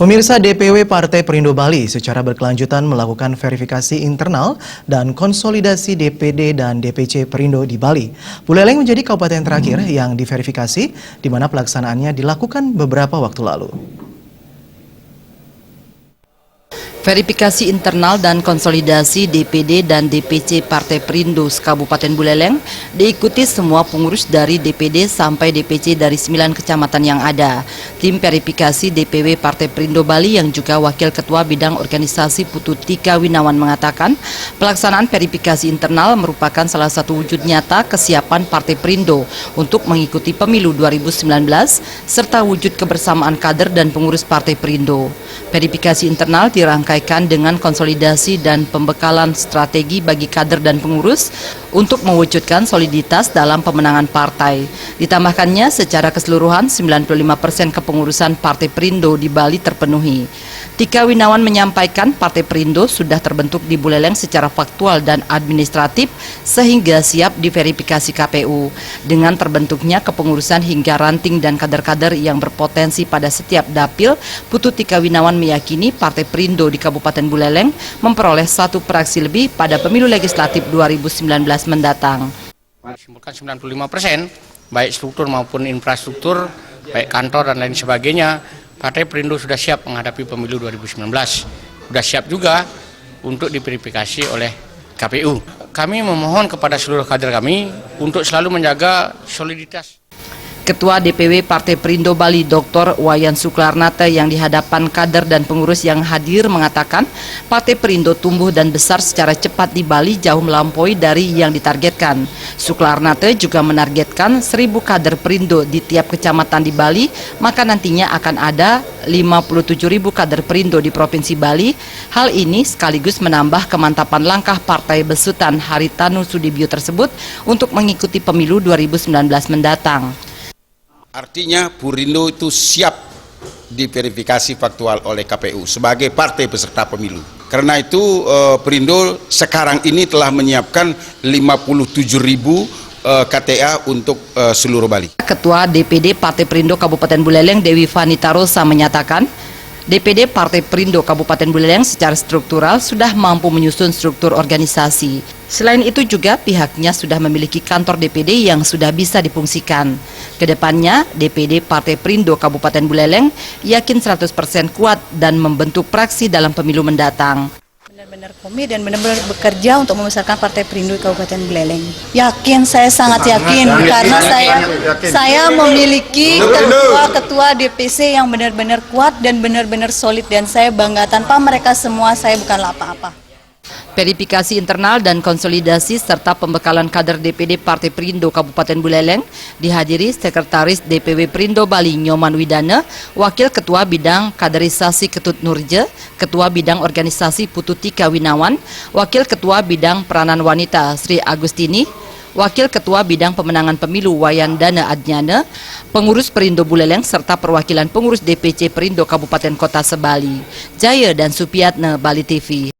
Pemirsa, DPW Partai Perindo Bali secara berkelanjutan melakukan verifikasi internal dan konsolidasi DPD dan DPC Perindo di Bali. Buleleng menjadi kabupaten terakhir yang diverifikasi, di mana pelaksanaannya dilakukan beberapa waktu lalu. Verifikasi internal dan konsolidasi DPD dan DPC Partai Perindo Kabupaten Buleleng diikuti semua pengurus dari DPD sampai DPC dari 9 kecamatan yang ada. Tim verifikasi DPW Partai Perindo Bali yang juga Wakil Ketua Bidang Organisasi Putu Tika Winawan mengatakan, pelaksanaan verifikasi internal merupakan salah satu wujud nyata kesiapan Partai Perindo untuk mengikuti pemilu 2019 serta wujud kebersamaan kader dan pengurus Partai Perindo. Verifikasi internal dirangkaikan dengan konsolidasi dan pembekalan strategi bagi kader dan pengurus untuk mewujudkan soliditas dalam pemenangan partai. Ditambahkannya secara keseluruhan 95% kepengurusan Partai Perindo di Bali terpenuhi. Tika Winawan menyampaikan Partai Perindo sudah terbentuk di Buleleng secara faktual dan administratif sehingga siap diverifikasi KPU. Dengan terbentuknya kepengurusan hingga ranting dan kader-kader yang berpotensi pada setiap dapil, Putu Tika Winawan meyakini Partai Perindo di Kabupaten Buleleng memperoleh 1 praksi lebih pada pemilu legislatif 2019 mendatang. Simpulkan 95%, baik struktur maupun infrastruktur, baik kantor dan lain sebagainya, Partai Perindo sudah siap menghadapi pemilu 2019. Sudah siap juga untuk diverifikasi oleh KPU. Kami memohon kepada seluruh kader kami untuk selalu menjaga soliditas. Ketua DPW Partai Perindo Bali Dr. Wayan Suklarnata yang di hadapan kader dan pengurus yang hadir mengatakan Partai Perindo tumbuh dan besar secara cepat di Bali jauh melampaui dari yang ditargetkan. Suklarnata juga menargetkan 1.000 kader Perindo di tiap kecamatan di Bali, maka nantinya akan ada 57.000 kader Perindo di Provinsi Bali. Hal ini sekaligus menambah kemantapan langkah Partai Besutan Haritanu Sudibyo tersebut untuk mengikuti pemilu 2019 mendatang. Artinya Perindo itu siap diverifikasi faktual oleh KPU sebagai partai peserta pemilu. Karena itu Perindo sekarang ini telah menyiapkan 57.000 KTA untuk seluruh Bali. Ketua DPD Partai Perindo Kabupaten Buleleng Dewi Vanita Rosa menyatakan, DPD Partai Perindo Kabupaten Buleleng secara struktural sudah mampu menyusun struktur organisasi. Selain itu juga pihaknya sudah memiliki kantor DPD yang sudah bisa difungsikan. Kedepannya DPD Partai Perindo Kabupaten Buleleng yakin 100% kuat dan membentuk praksi dalam pemilu mendatang. Benar-benar komit dan benar-benar bekerja untuk membesarkan Partai Perindo di Kabupaten Buleleng. Yakin, saya sangat yakin karena saya memiliki ketua DPC yang benar-benar kuat dan benar-benar solid, dan saya bangga, tanpa mereka semua saya bukanlah apa-apa. Verifikasi internal dan konsolidasi serta pembekalan kader DPD Partai Perindo Kabupaten Buleleng dihadiri Sekretaris DPW Perindo Bali Nyoman Widana, Wakil Ketua Bidang Kaderisasi Ketut Nurje, Ketua Bidang Organisasi Putu Tika Winawan, Wakil Ketua Bidang Peranan Wanita Sri Agustini, Wakil Ketua Bidang Pemenangan Pemilu Wayandana Adnyana, pengurus Perindo Buleleng serta perwakilan pengurus DPC Perindo Kabupaten Kota Sebali. Jaya dan Supiatna, Bali TV.